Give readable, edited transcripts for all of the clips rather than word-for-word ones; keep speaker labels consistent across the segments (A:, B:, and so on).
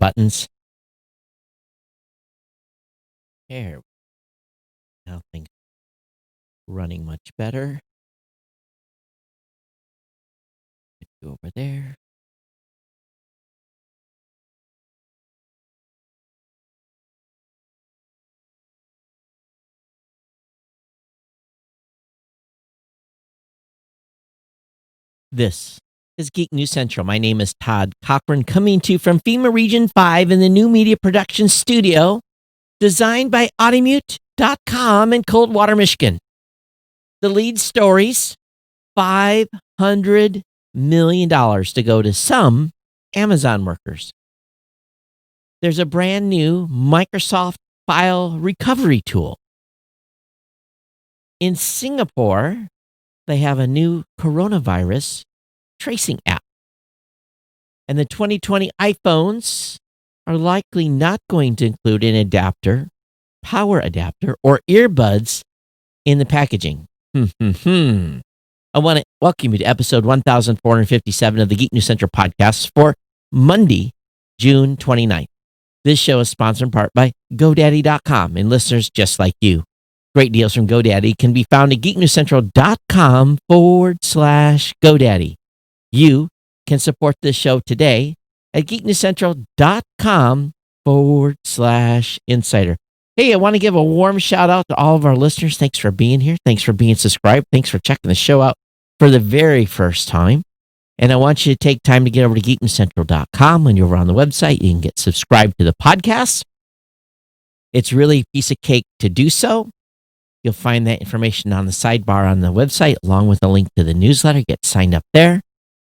A: buttons. There. Now things running much better. Put you over there. This is Geek News Central. My name is Todd Cochran, coming to you from FEMA Region 5 in the New Media Production Studio, designed by Automute.com in Coldwater, Michigan. The lead stories, $500 million to go to some Amazon workers. There's a brand new Microsoft file recovery tool. In Singapore, they have a new coronavirus tracing app. And the 2020 iPhones are likely not going to include an adapter, power adapter, or earbuds in the packaging. I want to welcome you to episode 1457 of the Geek News Central podcast for Monday, June 29th. This show is sponsored in part by GoDaddy.com and listeners just like you. Great deals from GoDaddy can be found at geeknewscentral.com/GoDaddy. You can support this show today at geeknewscentral.com/insider. Hey, I want to give a warm shout out to all of our listeners. Thanks for being here. Thanks for being subscribed. Thanks for checking the show out for the very first time. And I want you to take time to get over to geeknewscentral.com. When you're over on the website, you can get subscribed to the podcast. It's really a piece of cake to do so. You'll find that information on the sidebar on the website, along with a link to the newsletter. Get signed up there.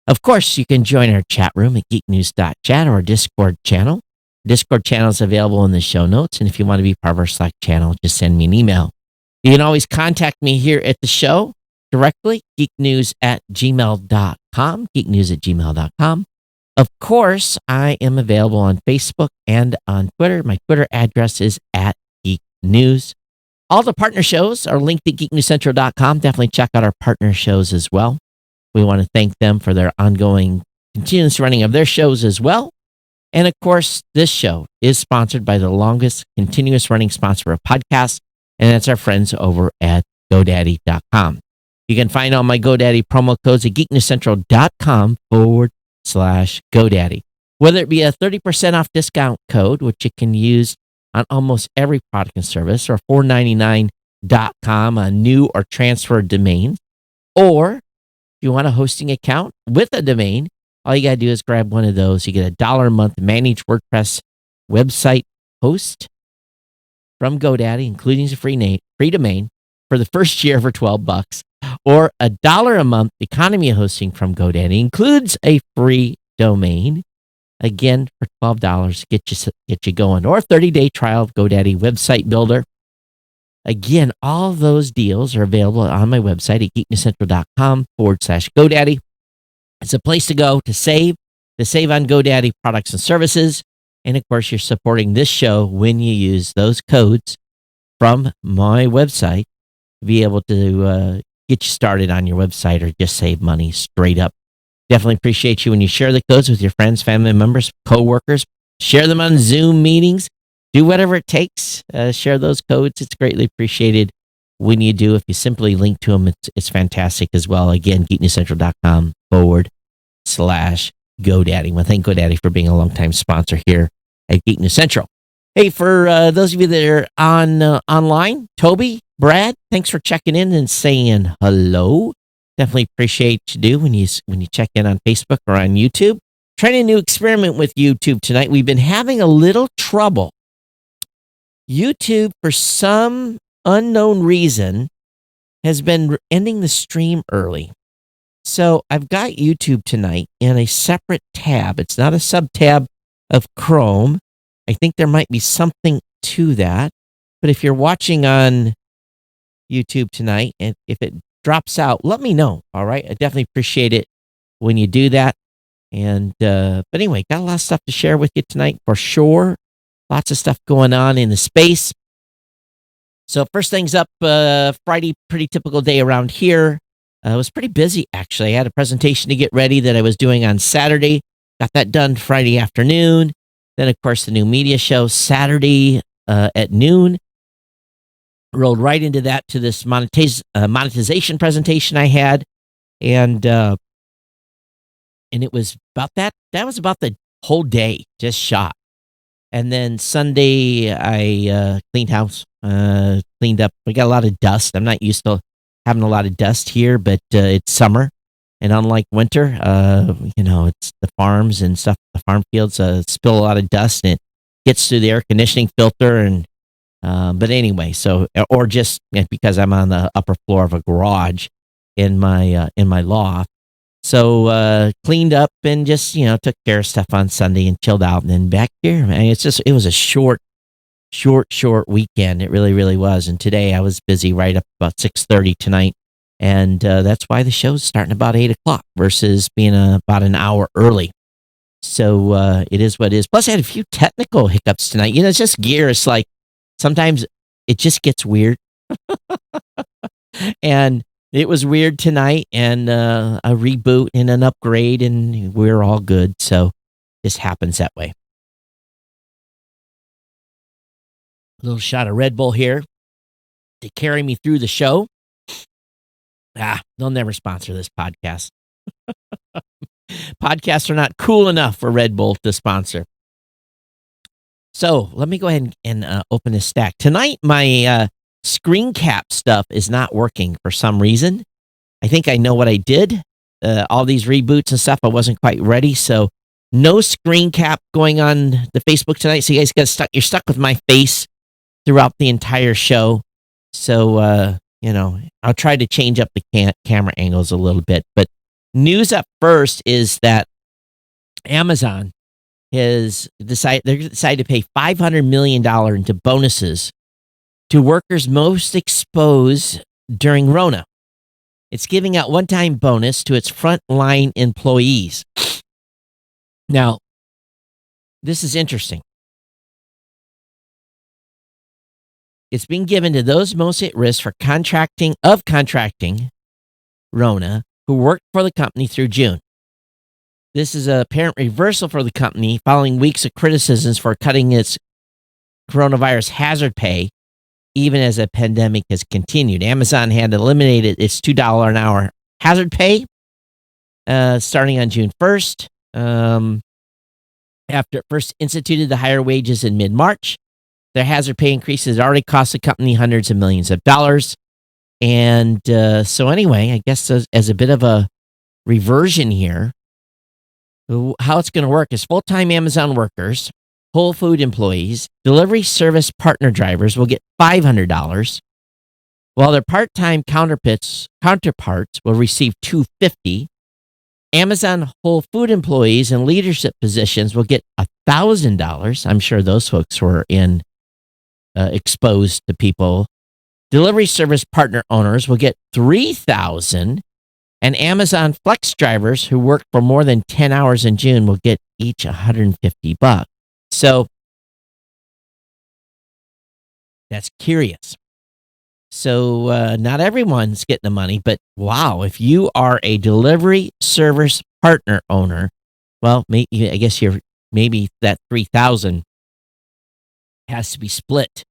A: Of course, you can join our chat room at geeknews.chat or our Discord channel. Discord channel is available in the show notes. And if you want to be part of our Slack channel, just send me an email. You can always contact me here at the show directly, geeknews@gmail.com, geeknews@gmail.com. Of course, I am available on Facebook and on Twitter. My Twitter address is @geeknews. All the partner shows are linked at geeknewscentral.com. Definitely check out our partner shows as well. We want to thank them for their ongoing continuous running of their shows as well. And of course, this show is sponsored by the longest continuous running sponsor of podcasts, and that's our friends over at GoDaddy.com. You can find all my GoDaddy promo codes at geeknewscentral.com/GoDaddy. Whether it be a 30% off discount code, which you can use on almost every product and service, or $4.99.com on new or transferred domains. Or if you want a hosting account with a domain, all you got to do is grab one of those. You get $1 a month managed WordPress website host from GoDaddy, including a free domain for the first year for $12, or $1 a month economy hosting from GoDaddy, includes a free domain. Again, for $12, get you going, or a 30-day trial of GoDaddy Website Builder. Again, all those deals are available on my website at geeknewscentral.com/GoDaddy. It's a place to go to save on GoDaddy products and services. And of course, you're supporting this show when you use those codes from my website to be able to get you started on your website or just save money straight up. Definitely appreciate you when you share the codes with your friends, family members, coworkers. Share them on Zoom meetings. Do whatever it takes. Share those codes. It's greatly appreciated when you do. If you simply link to them, it's fantastic as well. Again, geeknewscentral.com/GoDaddy. I want to thank GoDaddy for being a longtime sponsor here at Geek News Central. Hey, for those of you that are online, Toby, Brad, thanks for checking in and saying hello. Definitely appreciate you do when you check in on Facebook or on YouTube. Trying a new experiment with YouTube tonight. We've been having a little trouble. YouTube, for some unknown reason, has been ending the stream early. So I've got YouTube tonight in a separate tab. It's not a sub-tab of Chrome. I think there might be something to that. But if you're watching on YouTube tonight, and if it drops out, let me know. All right. I definitely appreciate it when you do that. And, but anyway, got a lot of stuff to share with you tonight for sure. Lots of stuff going on in the space. So first things up, Friday, pretty typical day around here. It was pretty busy, actually. I had a presentation to get ready that I was doing on Saturday. Got that done Friday afternoon. Then, of course, the new media show Saturday at noon. Rolled right into that to this monetization presentation I had, and it was about that. That was about the whole day, just shot. And then Sunday, I cleaned house, cleaned up. We got a lot of dust. I'm not used to having a lot of dust here, but it's summer, and unlike winter, it's the farms and stuff. The farm fields spill a lot of dust, and it gets through the air conditioning filter. And but anyway, so or just because I'm on the upper floor of a garage in my loft. So cleaned up and just took care of stuff on Sunday and chilled out, and then back here. Man, it was a short weekend. It really, really was. And today I was busy right up about 6:30 tonight, and that's why the show's starting about 8 o'clock versus being about an hour early. So it is what it is. Plus, I had a few technical hiccups tonight. It's just gear. It's like sometimes it just gets weird, and it was weird tonight, and a reboot and an upgrade, and we're all good. So this happens that way. A little shot of Red Bull here to carry me through the show. They'll never sponsor this podcast. Podcasts are not cool enough for Red Bull to sponsor. So let me go ahead and open this stack. Tonight, my screen cap stuff is not working for some reason. I think I know what I did. All these reboots and stuff, I wasn't quite ready. So no screen cap going on the Facebook tonight. So you guys you're stuck with my face throughout the entire show. So, I'll try to change up the camera angles a little bit. But news up first is that Amazon has decided to pay $500 million into bonuses to workers most exposed during Rona. It's giving out one-time bonus to its frontline employees. Now, this is interesting. It's being given to those most at risk for contracting Rona who worked for the company through June. This is a apparent reversal for the company following weeks of criticisms for cutting its coronavirus hazard pay, even as a pandemic has continued. Amazon had eliminated its $2 an hour hazard pay starting on June 1st. After it first instituted the higher wages in mid-March, their hazard pay increases already cost the company hundreds of millions of dollars. And so anyway, I guess as a bit of a reversion here, how it's going to work is full-time Amazon workers, Whole Food employees, delivery service partner drivers will get $500, while their part-time counterparts will receive $250. Amazon Whole Food employees in leadership positions will get $1,000. I'm sure those folks were exposed to people. Delivery service partner owners will get $3,000, and Amazon Flex drivers who work for more than 10 hours in June will get each $150. So that's curious. So not everyone's getting the money, but wow, if you are a delivery service partner owner, well, I guess maybe that $3,000 has to be split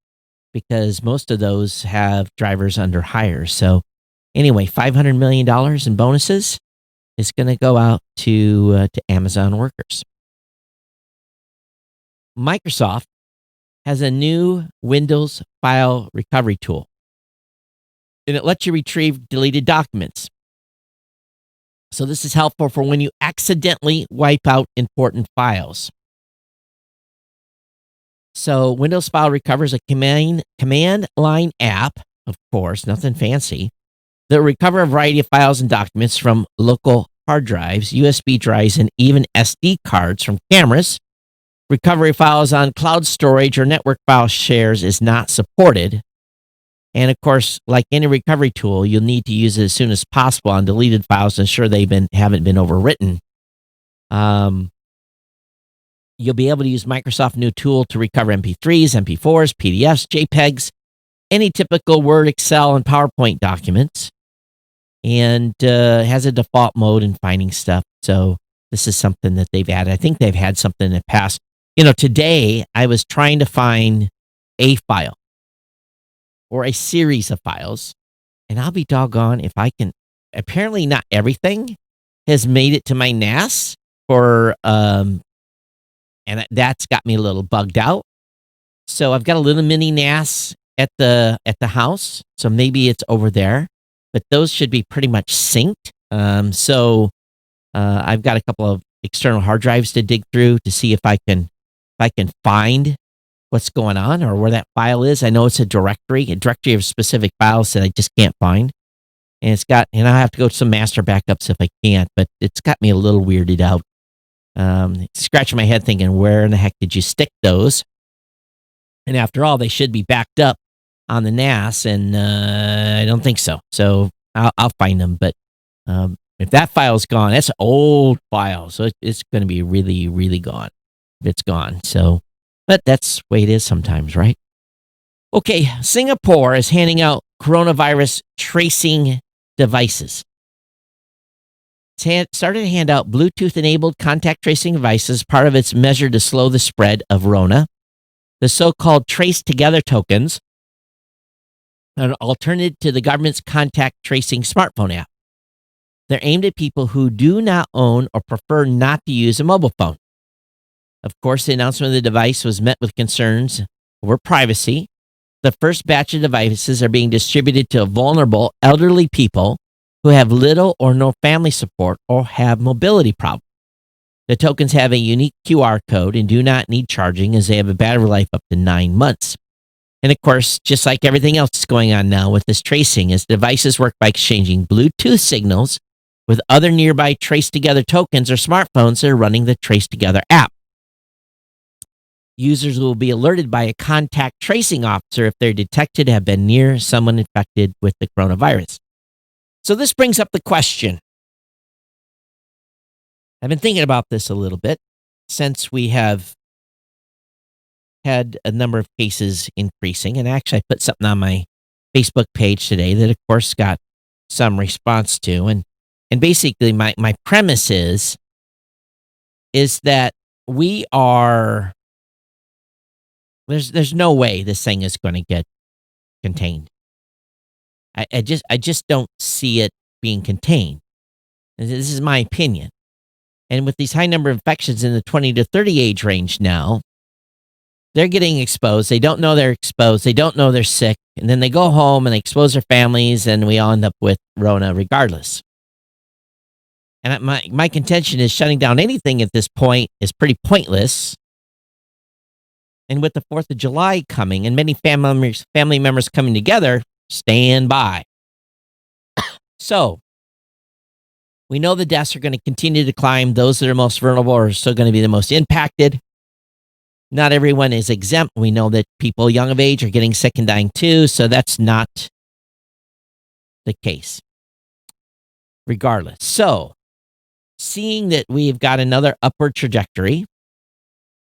A: because most of those have drivers under hire. So anyway, $500 million in bonuses is going to go out to Amazon workers. Microsoft has a new Windows file recovery tool, and it lets you retrieve deleted documents. So this is helpful for when you accidentally wipe out important files. So Windows File Recover is a command line app, of course, nothing fancy, that will recover a variety of files and documents from local hard drives, USB drives, and even SD cards from cameras. Recovery files on cloud storage or network file shares is not supported. And of course, like any recovery tool, you'll need to use it as soon as possible on deleted files to ensure they haven't been overwritten. You'll be able to use Microsoft's new tool to recover MP3s, MP4s, PDFs, JPEGs, any typical Word, Excel, and PowerPoint documents. And has a default mode in finding stuff. So this is something that they've added. I think they've had something in the past Today I was trying to find a file or a series of files, and I'll be doggone if I can. Apparently, not everything has made it to my NAS and that's got me a little bugged out. So I've got a little mini NAS at the house, so maybe it's over there, but those should be pretty much synced. I've got a couple of external hard drives to dig through to see if I can find what's going on or where that file is. I know it's a directory of specific files that I just can't find. And I have to go to some master backups if I can't, but it's got me a little weirded out. Scratching my head thinking, where in the heck did you stick those? And after all, they should be backed up on the NAS, and I don't think so. So I'll find them. But if that file's gone, that's an old file, so it's going to be really, really gone if it's gone. So, but that's the way it is sometimes, right? Okay, Singapore is handing out coronavirus tracing devices. Started to hand out Bluetooth-enabled contact tracing devices, part of its measure to slow the spread of Rona. The so-called Trace Together tokens, an alternative to the government's contact tracing smartphone app. They're aimed at people who do not own or prefer not to use a mobile phone. Of course, the announcement of the device was met with concerns over privacy. The first batch of devices are being distributed to vulnerable elderly people who have little or no family support or have mobility problems. The tokens have a unique QR code and do not need charging, as they have a battery life up to 9 months. And of course, just like everything else that's going on now with this tracing, is devices work by exchanging Bluetooth signals with other nearby Trace Together tokens or smartphones that are running the Trace Together app. Users will be alerted by a contact tracing officer if they're detected to have been near someone infected with the coronavirus. So this brings up the question. I've been thinking about this a little bit since we have had a number of cases increasing. And actually, I put something on my Facebook page today that, of course, got some response to. And basically, my premise is that we are, there's no way this thing is going to get contained. I just don't see it being contained. And this is my opinion. And with these high number of infections in the 20 to 30 age range now, they're getting exposed. They don't know they're exposed. They don't know they're sick. And then they go home and they expose their families, and we all end up with Rona regardless. And my contention is shutting down anything at this point is pretty pointless. And with the 4th of July coming and many family members coming together, stand by. So, we know the deaths are going to continue to climb. Those that are most vulnerable are still going to be the most impacted. Not everyone is exempt. We know that people young of age are getting sick and dying too, so that's not the case. Regardless. So, seeing that we've got another upward trajectory,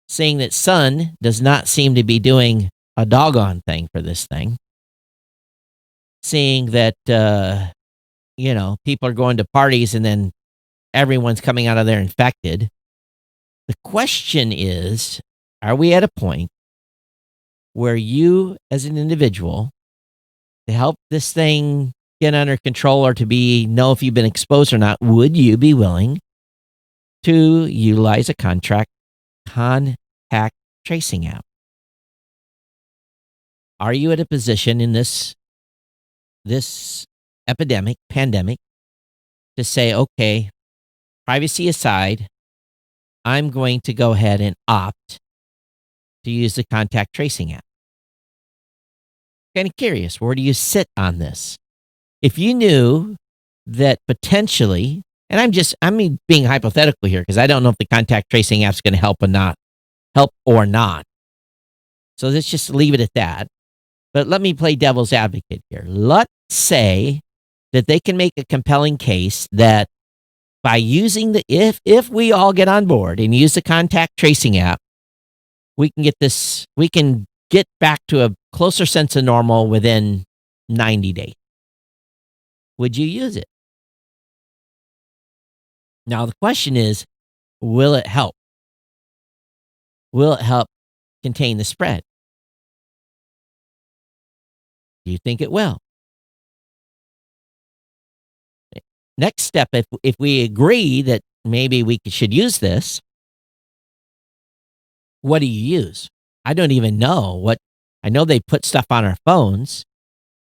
A: seeing that Sun does not seem to be doing a doggone thing for this thing, seeing that, people are going to parties and then everyone's coming out of there infected. The question is, are we at a point where you, as an individual, to help this thing get under control or to know if you've been exposed or not, would you be willing to utilize a contact tracing app? Are you at a position in this pandemic, to say, okay, privacy aside, I'm going to go ahead and opt to use the contact tracing app? Kind of curious, where do you sit on this? If you knew that potentially, and I'm being hypothetical here because I don't know if the contact tracing app is going to help or not. So let's just leave it at that. But let me play devil's advocate here. Let's say that they can make a compelling case that by using if we all get on board and use the contact tracing app, we can get back to a closer sense of normal within 90 days. Would you use it? Now, the question is, will it help? Will it help contain the spread? Do you think it will? Next step, if we agree that maybe we should use this, what do you use? I don't even know what. I know they put stuff on our phones,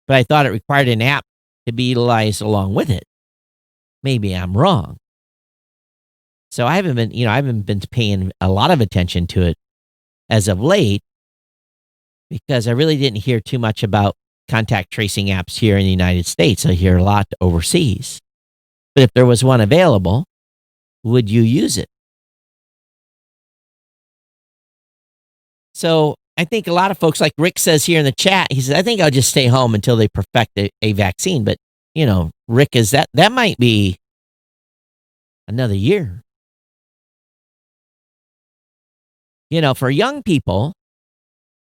A: but I thought it required an app to be utilized along with it. Maybe I'm wrong. So I haven't been paying a lot of attention to it as of late because I really didn't hear too much about contact tracing apps here in the United States. I hear a lot overseas. But if there was one available, would you use it? So I think a lot of folks, like Rick says here in the chat, he says, I think I'll just stay home until they perfect a vaccine. But, Rick, that might be another year. For young people,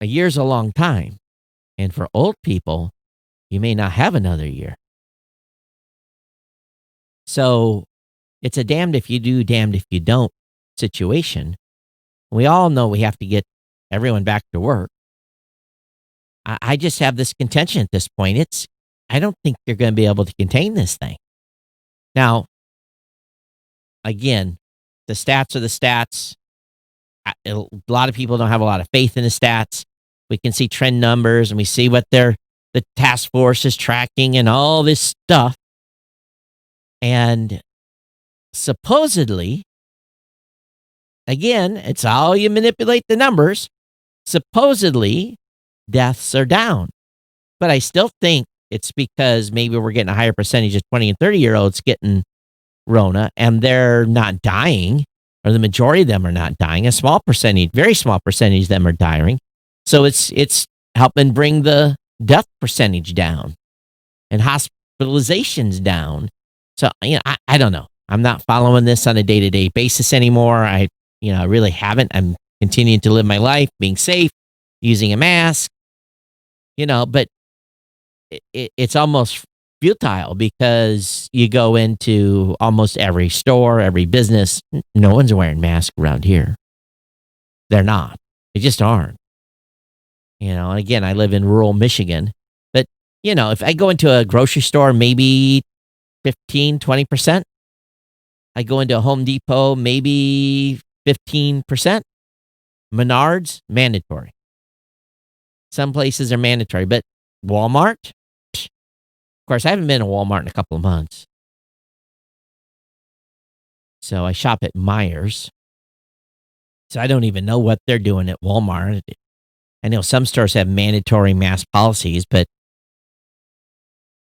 A: a year's a long time. And for old people, you may not have another year. So it's a damned if you do, damned if you don't situation. We all know we have to get everyone back to work. I just have this contention at this point. I don't think you're going to be able to contain this thing. Now, again, the stats are the stats. A lot of people don't have a lot of faith in the stats. We can see trend numbers and we see what the task force is tracking and all this stuff. And supposedly, again, it's how you manipulate the numbers. Supposedly, deaths are down. But I still think it's because maybe we're getting a higher percentage of 20 and 30-year-olds getting Rona, and they're not dying, or the majority of them are not dying. A small percentage, very small percentage of them are dying. So it's helping bring the death percentage down and hospitalizations down. So, I don't know. I'm not following this on a day-to-day basis anymore. I really haven't. I'm continuing to live my life, being safe, using a mask, but it's almost futile because you go into almost every store, every business. No one's wearing masks around here. They're not. They just aren't. And again, I live in rural Michigan, but if I go into a grocery store, maybe 15, 20%. I go into a Home Depot, maybe 15%. Menards, mandatory. Some places are mandatory, but Walmart, of course, I haven't been to Walmart in a couple of months. So I shop at Myers. So I don't even know what they're doing at Walmart. I know some stores have mandatory mask policies, but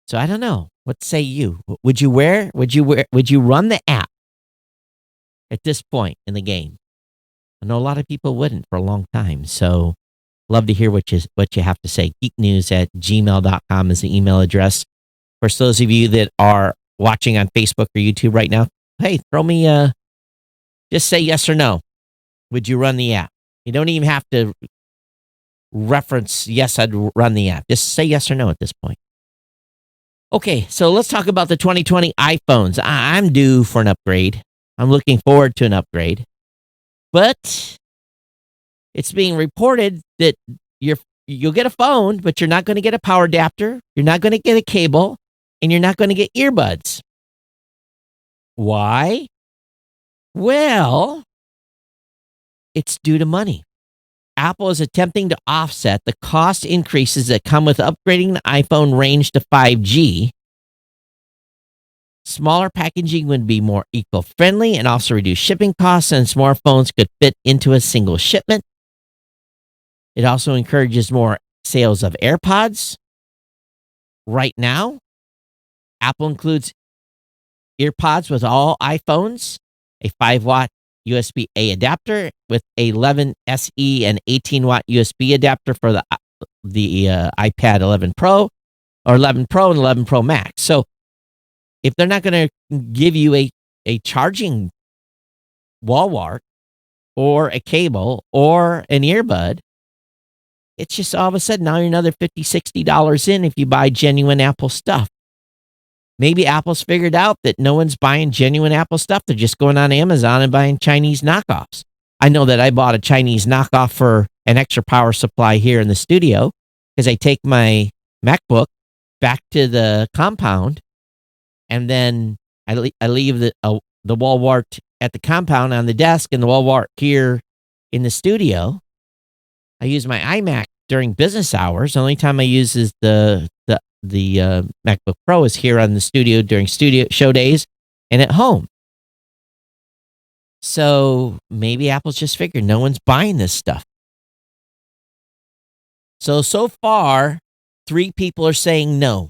A: so I don't know. What say you? Would you run the app at this point in the game? I know a lot of people wouldn't for a long time. So love to hear what you have to say. geeknews@gmail.com is the email address. Of course, those of you that are watching on Facebook or YouTube right now, hey, throw me just say yes or no. Would you run the app? You don't even have to reference, yes, I'd run the app. Just say yes or no at this point. Okay, so let's talk about the 2020 iPhones. I'm due for an upgrade. I'm looking forward to an upgrade. But it's being reported that you'll get a phone, but you're not going to get a power adapter, you're not going to get a cable, and you're not going to get earbuds. Why? Well, it's due to money. Apple is attempting to offset the cost increases that come with upgrading the iPhone range to 5G. Smaller packaging would be more eco-friendly and also reduce shipping costs, and smaller phones could fit into a single shipment. It also encourages more sales of AirPods. Right now, Apple includes earpods with all iPhones, a 5-watt USB-A adapter with a 11 SE and 18-watt USB adapter for the iPad 11 Pro or 11 Pro and 11 Pro Max. So if they're not going to give you a charging wall wart or a cable or an earbud, it's just all of a sudden now you're another $50, $60 in if you buy genuine Apple stuff. Maybe Apple's figured out that no one's buying genuine Apple stuff. They're just going on Amazon and buying Chinese knockoffs. I know that I bought a Chinese knockoff for an extra power supply here in the studio because I take my MacBook back to the compound, and then I leave the wall wart at the compound on the desk and the wall wart here in the studio. I use my iMac during business hours. The only time I use is the MacBook Pro is here on the studio during studio show days and at home. So maybe Apple's just figured no one's buying this stuff. So far, 3 people are saying no.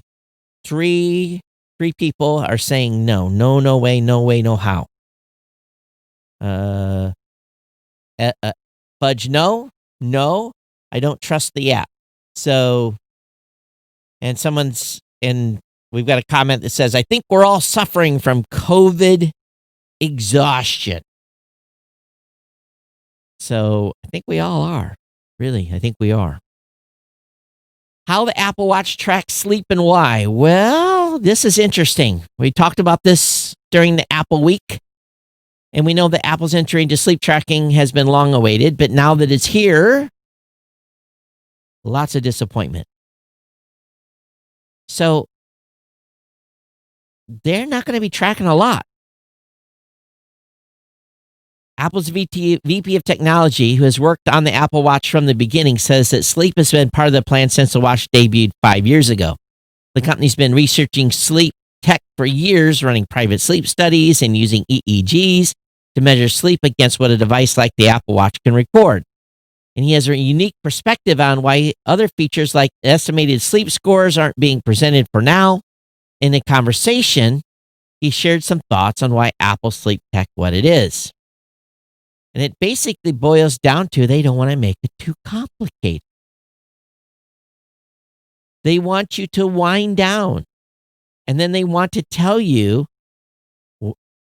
A: Three people are saying no. No, no way, no way, no how. Fudge, no, I don't trust the app. So, and we've got a comment that says, I think we're all suffering from COVID exhaustion. So I think we all are. Really, I think we are. How the Apple Watch tracks sleep and why? Well, this is interesting. We talked about this during the Apple Week, and we know that Apple's entry into sleep tracking has been long awaited, but now that it's here, lots of disappointment. So they're not going to be tracking a lot. Apple's VP of Technology, who has worked on the Apple Watch from the beginning, says that sleep has been part of the plan since the watch debuted 5 years ago. The company's been researching sleep tech for years, running private sleep studies and using EEGs to measure sleep against what a device like the Apple Watch can record. And he has a unique perspective on why other features like estimated sleep scores aren't being presented for now. In a conversation, he shared some thoughts on why Apple sleep tech what it is. And it basically boils down to they don't want to make it too complicated. They want you to wind down. And then they want to tell you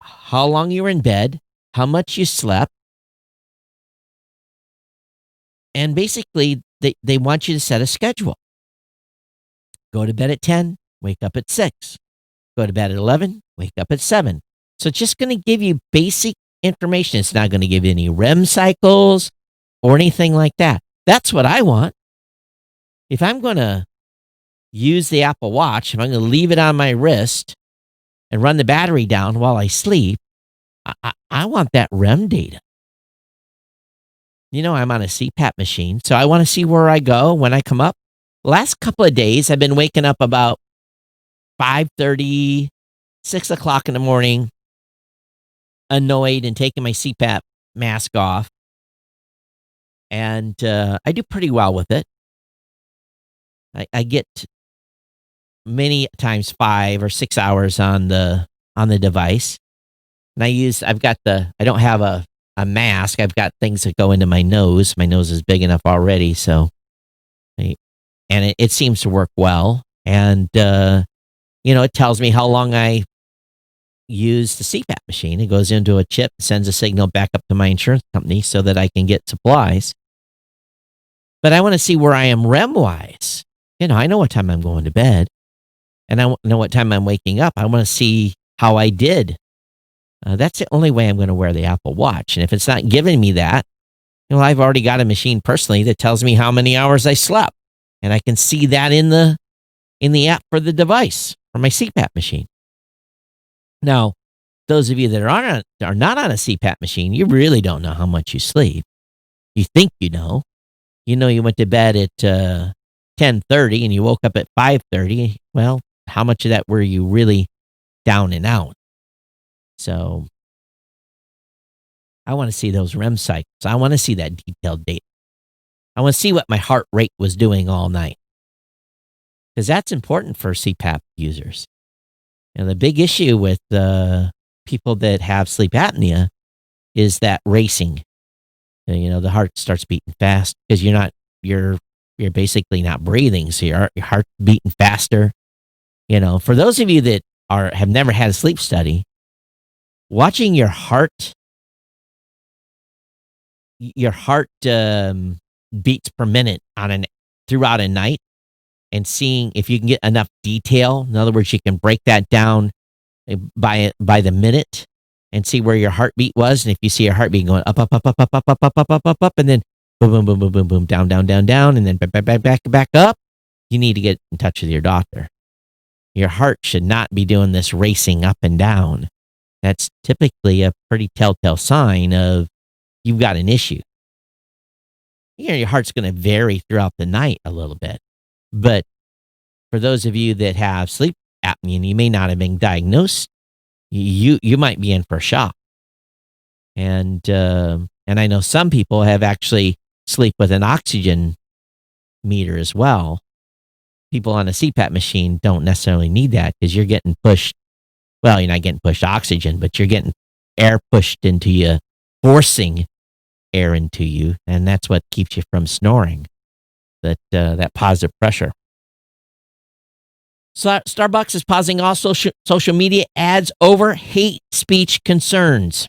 A: how long you were in bed, how much you slept. And basically, they want you to set a schedule. Go to bed at 10, wake up at 6. Go to bed at 11, wake up at 7. So it's just going to give you basic information. It's not going to give you any REM cycles or anything like that. That's what I want. If I'm going to use the Apple Watch, if I'm going to leave it on my wrist and run the battery down while I sleep, I want that REM data. You know, I'm on a CPAP machine, so I want to see where I go when I come up. Last couple of days, I've been waking up about 5:30, 6 o'clock in the morning, annoyed and taking my CPAP mask off. And I do pretty well with it. I get many times 5 or 6 hours on the device. And I don't have a mask. I've got things that go into my nose. My nose is big enough already. So, it seems to work well. And, it tells me how long I use the CPAP machine. It goes into a chip, sends a signal back up to my insurance company so that I can get supplies. But I want to see where I am REM-wise. I know what time I'm going to bed, and I know what time I'm waking up. I want to see how I did. That's the only way I'm going to wear the Apple Watch. And if it's not giving me that, I've already got a machine personally that tells me how many hours I slept. And I can see that in the app for the device, for my CPAP machine. Now, those of you that are not on a CPAP machine, you really don't know how much you sleep. You think you know. You went to bed at 10:30 and you woke up at 5:30. Well, how much of that were you really down and out? So I want to see those REM cycles. I want to see that detailed data. I want to see what my heart rate was doing all night, because that's important for CPAP users. The big issue with people that have sleep apnea is that racing. The heart starts beating fast because you're basically not breathing, so your heart's beating faster. For those of you that have never had a sleep study, watching your heart beats per minute throughout a night, and seeing if you can get enough detail. In other words, you can break that down by the minute and see where your heartbeat was. And if you see your heartbeat going up, up, up, up, up, up, up, up, up, up, up, up, and then boom, boom, boom, boom, boom, boom, down, down, down, down, and then back up, you need to get in touch with your doctor. Your heart should not be doing this racing up and down. That's typically a pretty telltale sign of you've got an issue. Your heart's going to vary throughout the night a little bit. But for those of you that have sleep apnea and you may not have been diagnosed, you might be in for a shock. And I know some people have actually sleep with an oxygen meter as well. People on a CPAP machine don't necessarily need that because you're getting pushed. Well, you're not getting pushed oxygen, but you're getting air pushed into you, forcing air into you, and that's what keeps you from snoring. That positive pressure. So Starbucks is pausing all social media ads over hate speech concerns.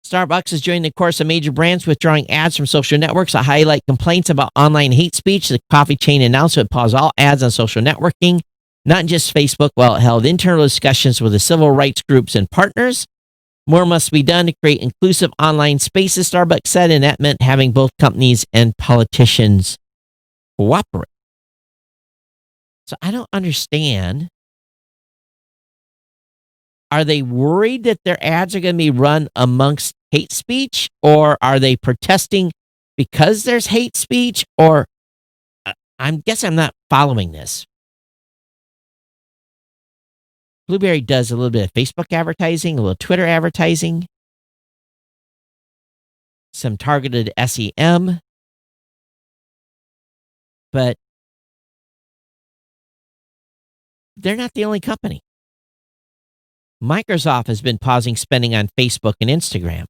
A: Starbucks is joining the chorus of major brands withdrawing ads from social networks that highlight complaints about online hate speech. The coffee chain announced it would pause all ads on social networking, not just Facebook, while it held internal discussions with the civil rights groups and partners. More must be done to create inclusive online spaces, Starbucks said, and that meant having both companies and politicians cooperate. So I don't understand. Are they worried that their ads are going to be run amongst hate speech, or are they protesting because there's hate speech? Or I guess I'm not following this. Blueberry does a little bit of Facebook advertising, a little Twitter advertising, some targeted SEM, but they're not the only company. Microsoft has been pausing spending on Facebook and Instagram.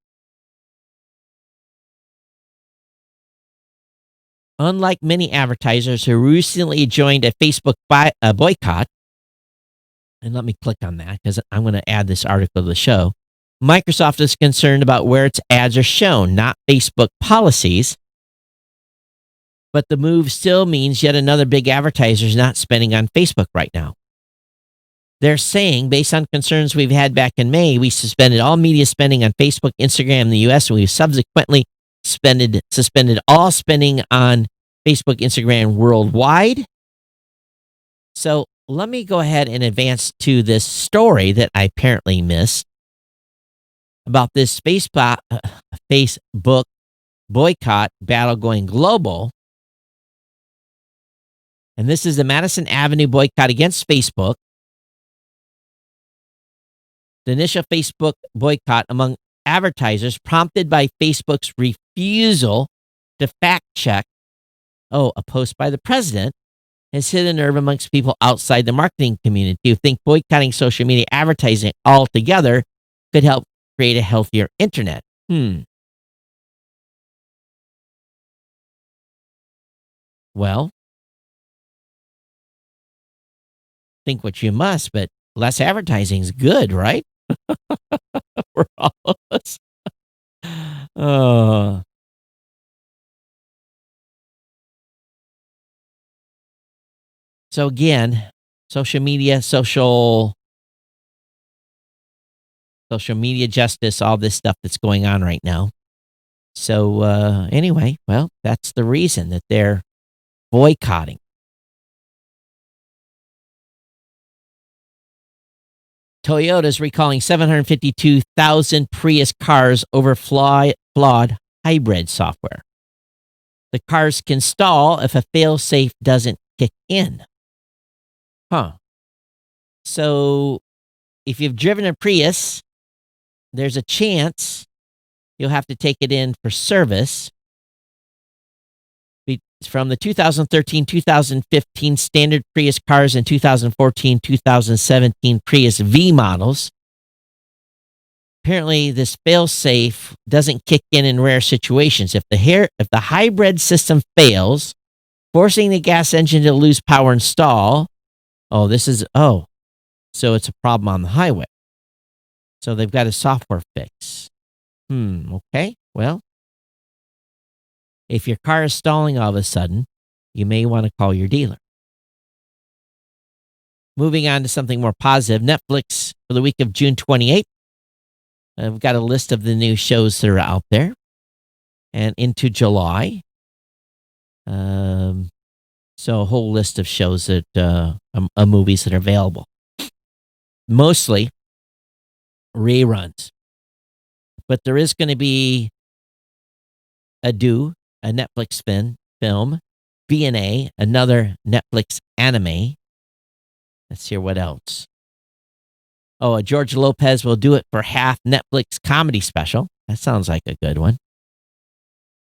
A: Unlike many advertisers who recently joined a Facebook boycott, and let me click on that because I'm going to add this article to the show. Microsoft is concerned about where its ads are shown, not Facebook policies. But the move still means yet another big advertiser is not spending on Facebook right now. They're saying, based on concerns we've had back in May, we suspended all media spending on Facebook, Instagram in the U.S., and we've subsequently suspended all spending on Facebook, Instagram worldwide. So let me go ahead and advance to this story that I apparently missed about this Facebook boycott battle going global. And this is the Madison Avenue boycott against Facebook. The initial Facebook boycott among advertisers prompted by Facebook's refusal to fact check a post by the president has hit a nerve amongst people outside the marketing community who think boycotting social media advertising altogether could help create a healthier internet. Well, think what you must, but less advertising is good, right? For all of us. So again, social media justice, all this stuff that's going on right now. So anyway, well, that's the reason that they're boycotting. Toyota's recalling 752,000 Prius cars over flawed hybrid software. The cars can stall if a failsafe doesn't kick in. So if you've driven a Prius, there's a chance you'll have to take it in for service. From the 2013-2015 standard Prius cars and 2014-2017 Prius V models. Apparently, this failsafe doesn't kick in rare situations. If the hybrid system fails, forcing the gas engine to lose power and stall, so it's a problem on the highway. So they've got a software fix. Okay, well, if your car is stalling all of a sudden, you may want to call your dealer. Moving on to something more positive, Netflix for the week of June 28th. I've got a list of the new shows that are out there. And into July. So a whole list of shows that movies that are available. Mostly reruns. But there is going to be a Netflix film, V&A, another Netflix anime. Let's hear what else. Oh, George Lopez will do it for half Netflix comedy special. That sounds like a good one.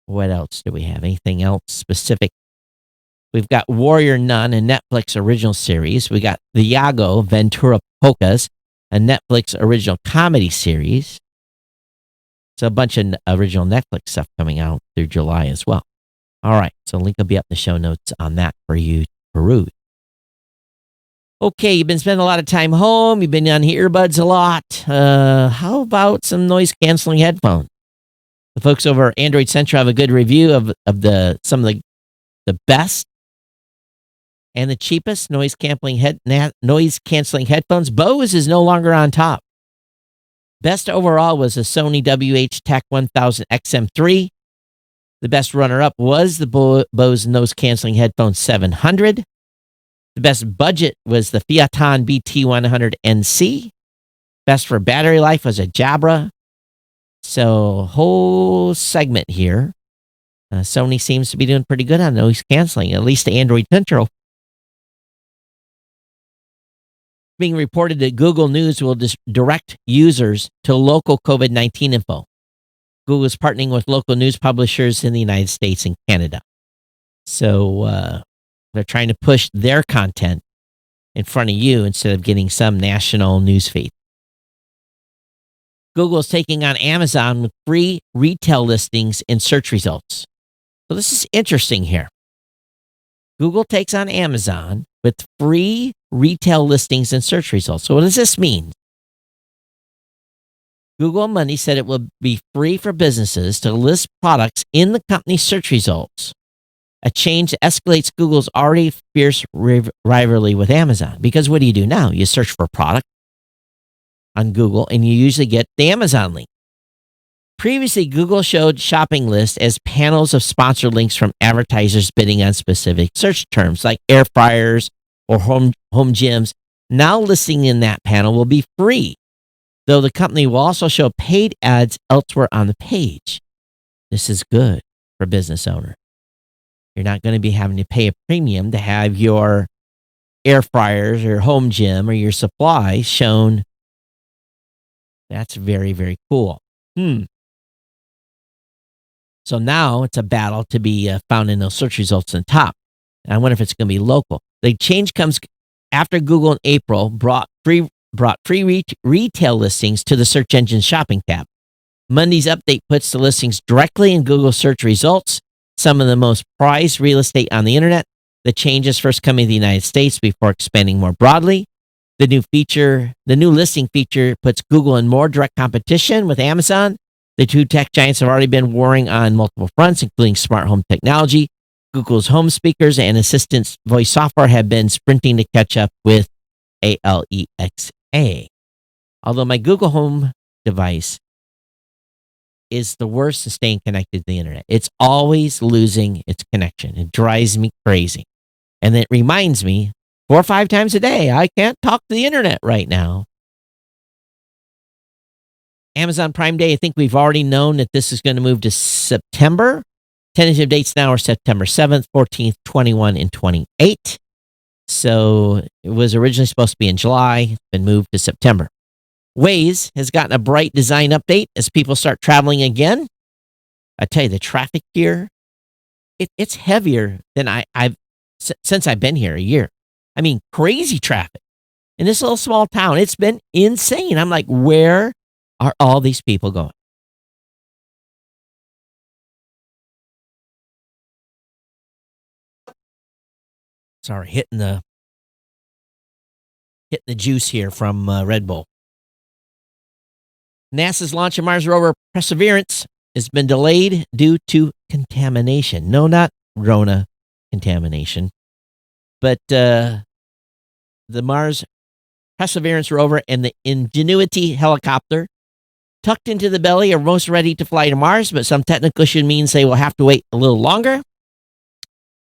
A: What else do we have? Anything else specific? We've got Warrior Nun, a Netflix original series. We got The Yago Ventura Polkas, a Netflix original comedy series. So a bunch of original Netflix stuff coming out through July as well. All right, so link will be up in the show notes on that for you to peruse. Okay, you've been spending a lot of time home. You've been on earbuds a lot. How about some noise-canceling headphones? The folks over at Android Central have a good review of some of the best and the cheapest noise-canceling headphones. Bose is no longer on top. Best overall was the Sony WH-TAC 1000 XM3. The best runner-up was the Bose noise-canceling headphone 700. The best budget was the Phaeton BT100 NC. Best for battery life was a Jabra. So, whole segment here. Sony seems to be doing pretty good on noise canceling, at least the Android Central. Being reported that Google News will direct users to local COVID-19 info. Google is partnering with local news publishers in the United States and Canada. So, they're trying to push their content in front of you instead of getting some national news feed. Google is taking on Amazon with free retail listings and search results. So this is interesting here. Google takes on Amazon with free retail listings and search results. So what does this mean? Google on Monday said it will be free for businesses to list products in the company's search results. A change that escalates Google's already fierce rivalry with Amazon. Because what do you do now? You search for a product on Google, and you usually get the Amazon link. Previously, Google showed shopping lists as panels of sponsored links from advertisers bidding on specific search terms like air fryers or home gyms. Now listing in that panel will be free, though the company will also show paid ads elsewhere on the page. This is good for business owners. You're not going to be having to pay a premium to have your air fryers or home gym or your supplies shown. That's very, very cool. So now it's a battle to be found in those search results on top. And I wonder if it's going to be local. The change comes after Google in April brought free retail listings to the search engine shopping tab. Monday's update puts the listings directly in Google search results, some of the most prized real estate on the internet. The changes first coming to the United States before expanding more broadly. The new listing feature puts Google in more direct competition with Amazon. The two tech giants have already been warring on multiple fronts, including smart home technology. Google's home speakers and assistant voice software have been sprinting to catch up with Alexa. Although my Google Home device is the worst at staying connected to the internet. It's always losing its connection. It drives me crazy. And it reminds me 4 or 5 times a day, I can't talk to the internet right now. Amazon Prime Day, I think we've already known that this is going to move to September. Tentative dates now are September 7th, 14th, 21, and 28. So it was originally supposed to be in July, been moved to September. Waze has gotten a bright design update as people start traveling again. I tell you, the traffic here, it's heavier than since I've been here a year. I mean, crazy traffic. In this little small town, it's been insane. I'm like, where are all these people going? Sorry, hitting the juice here from Red Bull. NASA's launch of Mars rover Perseverance has been delayed due to contamination. No, not Rona contamination, but the Mars Perseverance rover and the Ingenuity helicopter tucked into the belly are most ready to fly to Mars, but some technical issue means they will have to wait a little longer.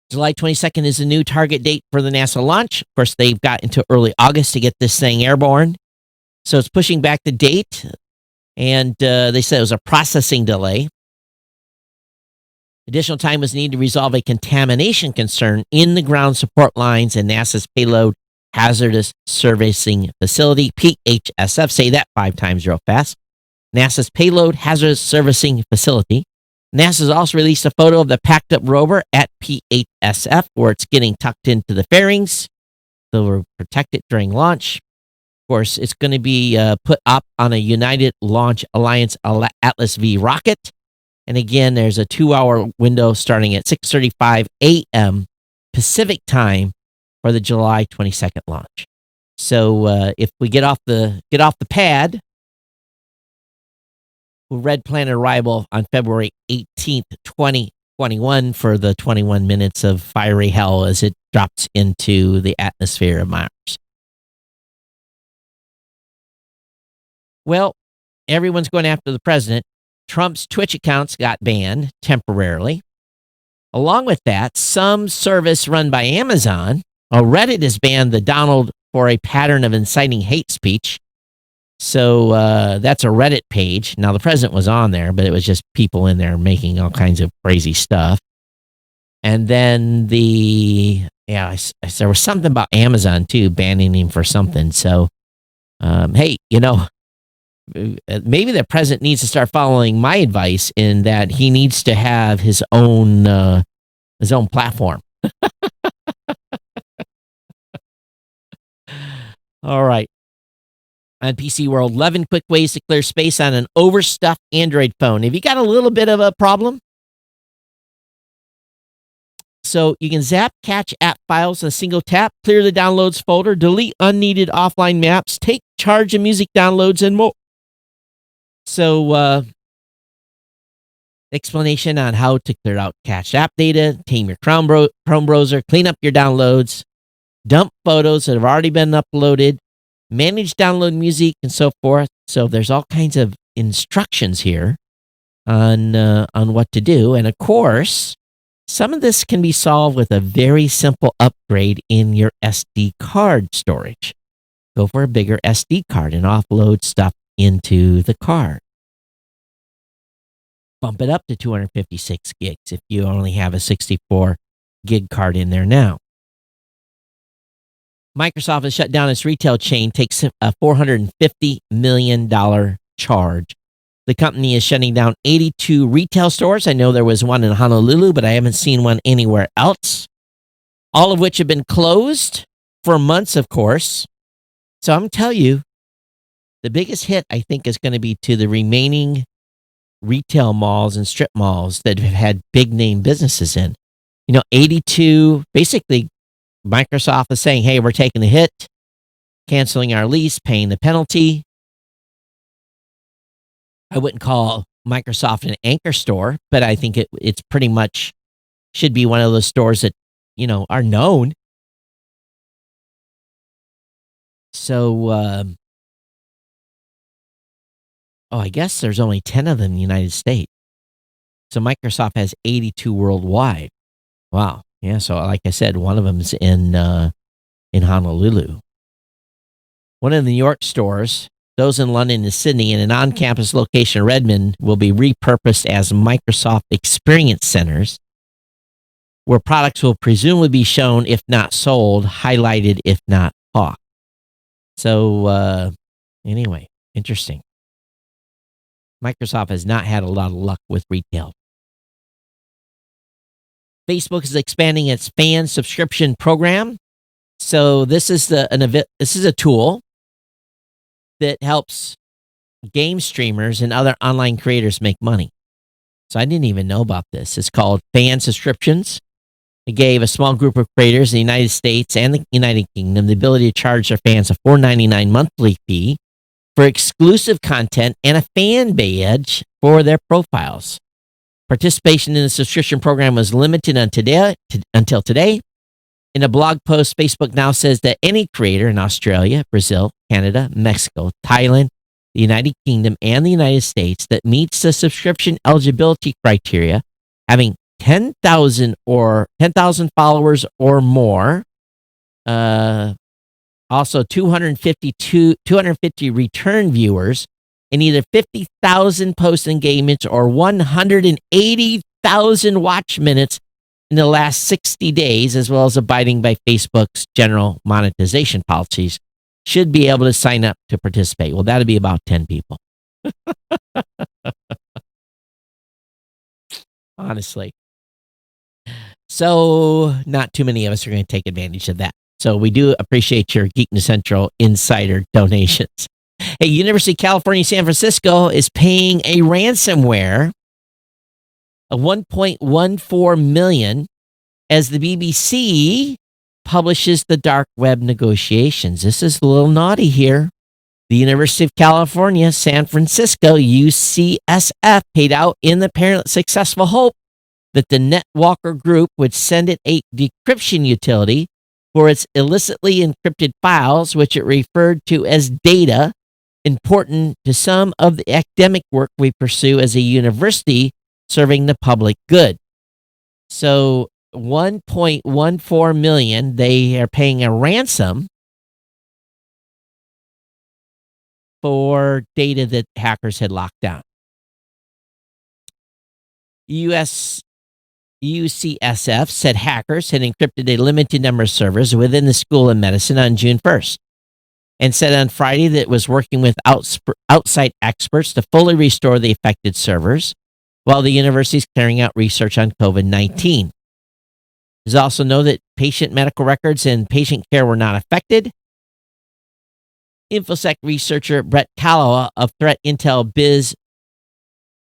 A: July 22nd is the new target date for the NASA launch. Of course, they've got into early August to get this thing airborne. So it's pushing back the date, and they said it was a processing delay. Additional time was needed to resolve a contamination concern in the ground support lines and NASA's Payload Hazardous Servicing Facility, PHSF. Say that 5 times real fast. NASA's Payload Hazardous Servicing Facility. NASA's also released a photo of the packed up rover at PHSF, where it's getting tucked into the fairings. They'll protect it during launch. Of course, it's going to be put up on a United Launch Alliance Atlas V rocket. And again, there's a 2-hour window starting at 6:35 a.m. Pacific time for the July 22nd launch. So if we get off the pad, Red Planet arrival on February 18th, 2021 for the 21 minutes of fiery hell as it drops into the atmosphere of Mars. Well, everyone's going after the president. Trump's Twitch accounts got banned temporarily. Along with that, some service run by Amazon, Reddit has banned the Donald for a pattern of inciting hate speech. So that's a Reddit page. Now, the president was on there, but it was just people in there making all kinds of crazy stuff. And then there was something about Amazon, too, banning him for something. So, hey, maybe the president needs to start following my advice in that he needs to have his own platform. All right. On PC World, 11 quick ways to clear space on an overstuffed Android phone. Have you got a little bit of a problem? So you can zap cache app files in a single tap, clear the downloads folder, delete unneeded offline maps, take charge of music downloads, and more. So explanation on how to clear out cached app data, tame your Chrome browser, clean up your downloads, dump photos that have already been uploaded, manage download music, and so forth. So there's all kinds of instructions here on what to do. And of course, some of this can be solved with a very simple upgrade in your SD card storage. Go for a bigger SD card and offload stuff into the card. Bump it up to 256 gigs if you only have a 64 gig card in there now. Microsoft has shut down its retail chain, takes a $450 million charge. The company is shutting down 82 retail stores. I know there was one in Honolulu, but I haven't seen one anywhere else. All of which have been closed for months, of course. So I'm telling you, the biggest hit, I think, is going to be to the remaining retail malls and strip malls that have had big name businesses in. 82, basically, Microsoft is saying, hey, we're taking the hit, canceling our lease, paying the penalty. I wouldn't call Microsoft an anchor store, but I think it's pretty much should be one of those stores that, are known. So, I guess there's only 10 of them in the United States. So Microsoft has 82 worldwide. Wow. Yeah, so like I said, one of them's in Honolulu. One of the New York stores, those in London and Sydney, and an on-campus location in Redmond will be repurposed as Microsoft Experience Centers, where products will presumably be shown, if not sold, highlighted, if not hawked. So, anyway, interesting. Microsoft has not had a lot of luck with retail. Facebook is expanding its fan subscription program. So this is a tool that helps game streamers and other online creators make money. So I didn't even know about this. It's called fan subscriptions. It gave a small group of creators in the United States and the United Kingdom the ability to charge their fans a $4.99 monthly fee for exclusive content and a fan badge for their profiles. Participation in the subscription program was limited until today. In a blog post, Facebook now says that any creator in Australia, Brazil, Canada, Mexico, Thailand, the United Kingdom, and the United States that meets the subscription eligibility criteria, having 10,000 followers or more, also 250 return viewers, and either 50,000 post engagements or 180,000 watch minutes in the last 60 days, as well as abiding by Facebook's general monetization policies, should be able to sign up to participate. Well, that'd be about 10 people. Honestly. So not too many of us are going to take advantage of that. So we do appreciate your Geek News Central insider donations. Hey, University of California, San Francisco is paying a ransomware of $1.14 million as the BBC publishes the dark web negotiations. This is a little naughty here. The University of California, San Francisco, UCSF, paid out in the apparent successful hope that the NetWalker group would send it a decryption utility for its illicitly encrypted files, which it referred to as data, important to some of the academic work we pursue as a university serving the public good. So $1.14 million, they are paying a ransom for data that hackers had locked down. UCSF said hackers had encrypted a limited number of servers within the School of Medicine on June 1st and said on Friday that it was working with outside experts to fully restore the affected servers while the university is carrying out research on COVID-19. There's also know that patient medical records and patient care were not affected. InfoSec researcher Brett Kalawa of Threat Intel Biz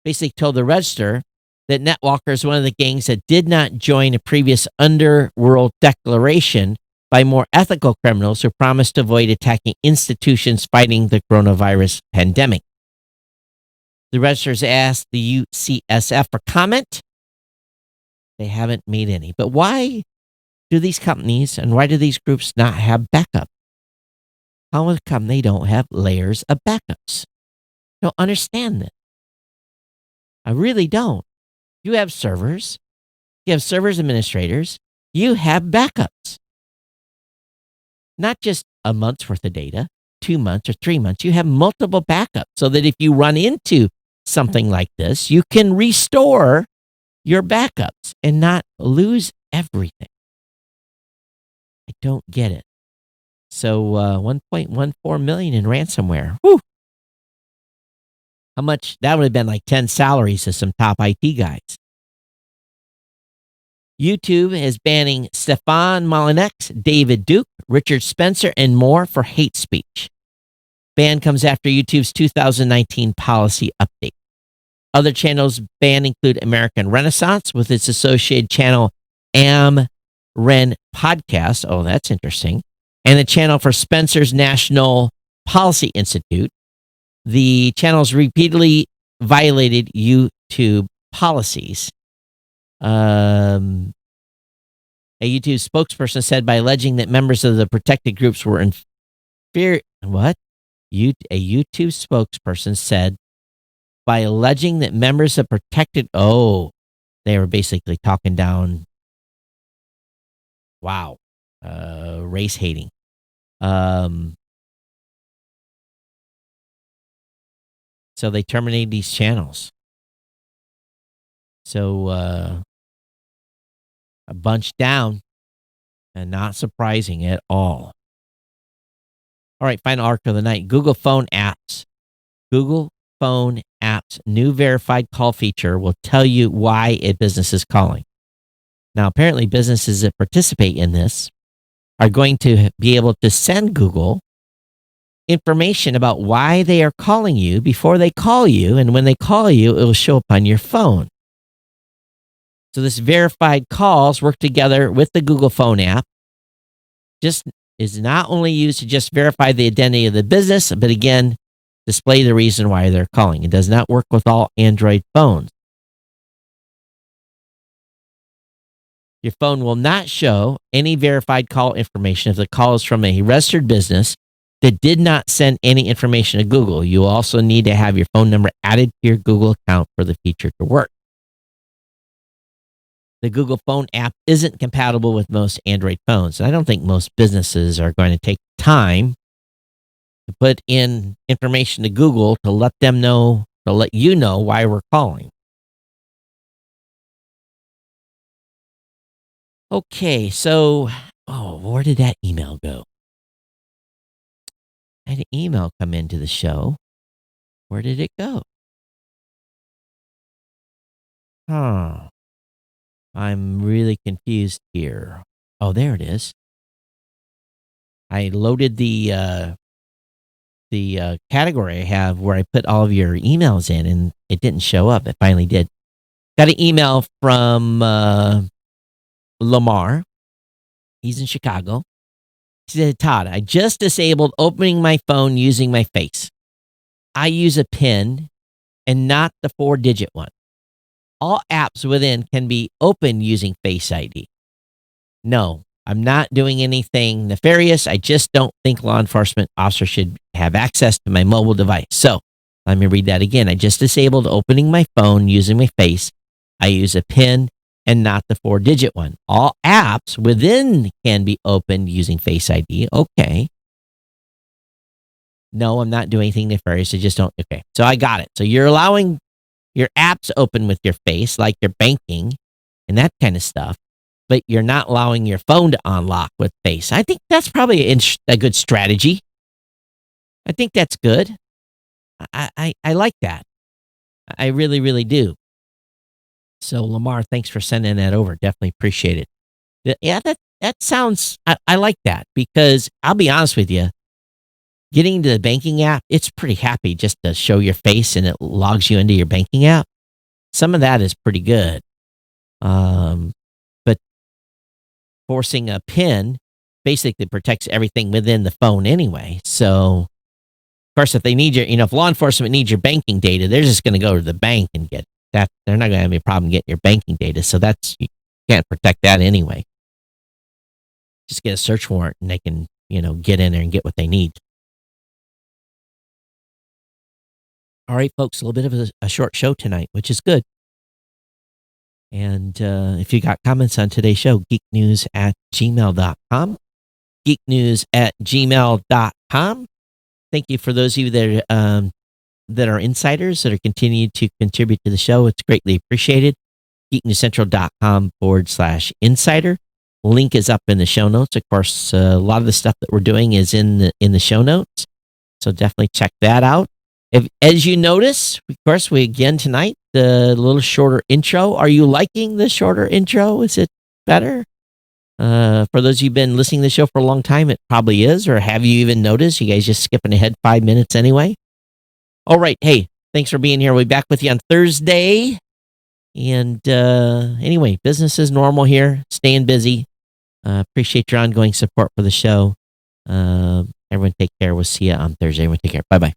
A: basically told the Register that NetWalker is one of the gangs that did not join a previous underworld declaration by more ethical criminals who promised to avoid attacking institutions fighting the coronavirus pandemic. The Register's asked the UCSF for comment. They haven't made any. But why do these companies and why do these groups not have backup? How come they don't have layers of backups? I don't understand this. I really don't. You have servers. You have servers administrators. You have backups. Not just a month's worth of data, 2 months or 3 months. You have multiple backups so that if you run into something like this, you can restore your backups and not lose everything. I don't get it. So $1.14 million in ransomware. Whew. How much? That would have been like 10 salaries of some top IT guys. YouTube is banning Stefan Molyneux, David Duke, Richard Spencer, and more for hate speech. Ban comes after YouTube's 2019 policy update. Other channels banned include American Renaissance with its associated channel Am Ren Podcast. Oh, that's interesting. And the channel for Spencer's National Policy Institute. The channels repeatedly violated YouTube policies. A YouTube spokesperson said by alleging that members of the protected groups were inferior. What? A YouTube spokesperson said by alleging that members of protected. Oh, they were basically talking down. Wow. Race hating. So they terminated these channels. So a bunch down, and not surprising at all. All right, final article of the night. Google Phone apps. Google Phone apps' new verified call feature will tell you why a business is calling. Now, apparently, businesses that participate in this are going to be able to send Google information about why they are calling you before they call you. And when they call you, it will show up on your phone. So this verified calls work together with the Google Phone app. Just is not only used to just verify the identity of the business, but again, display the reason why they're calling. It does not work with all Android phones. Your phone will not show any verified call information if the call is from a registered business that did not send any information to Google. You will also need to have your phone number added to your Google account for the feature to work. The Google Phone app isn't compatible with most Android phones. And I don't think most businesses are going to take time to put in information to Google to let you know why we're calling. Okay, so, where did that email go? I had an email come into the show. Where did it go? I'm really confused here. Oh, there it is. I loaded the category I have where I put all of your emails in, and it didn't show up. It finally did. Got an email from Lamar. He's in Chicago. He said, Todd, I just disabled opening my phone using my face. I use a PIN and not the 4-digit one. All apps within can be opened using Face ID. No, I'm not doing anything nefarious. I just don't think law enforcement officers should have access to my mobile device. So let me read that again. I just disabled opening my phone using my face. I use a PIN and not the 4-digit one. All apps within can be opened using Face ID. Okay. No, I'm not doing anything nefarious. I just don't. Okay. So I got it. So you're allowing your apps open with your face, like your banking and that kind of stuff, but you're not allowing your phone to unlock with face. I think that's probably a good strategy. I think that's good. I like that. I really, really do. So, Lamar, thanks for sending that over. Definitely appreciate it. Yeah, that sounds, I like that, because I'll be honest with you, getting into the banking app, it's pretty happy just to show your face and it logs you into your banking app. Some of that is pretty good. But forcing a PIN basically protects everything within the phone anyway. So, of course, if they need if law enforcement needs your banking data, they're just going to go to the bank and get that. They're not going to have any problem getting your banking data. So you can't protect that anyway. Just get a search warrant and they can, get in there and get what they need. All right, folks, a little bit of a short show tonight, which is good. And if you got comments on today's show, geeknews@gmail.com. Geeknews@gmail.com. Thank you for those of you that are insiders that are continuing to contribute to the show. It's greatly appreciated. geeknewscentral.com/insider. Link is up in the show notes. Of course, a lot of the stuff that we're doing is in the show notes. So definitely check that out. As you notice, of course, we again tonight, the little shorter intro. Are you liking the shorter intro? Is it better? For those of you who've been listening to the show for a long time, it probably is. Or have you even noticed? You guys just skipping ahead 5 minutes anyway? All right. Hey, thanks for being here. We'll be back with you on Thursday. And anyway, business is normal here. Staying busy. Appreciate your ongoing support for the show. Everyone take care. We'll see you on Thursday. Everyone take care. Bye-bye.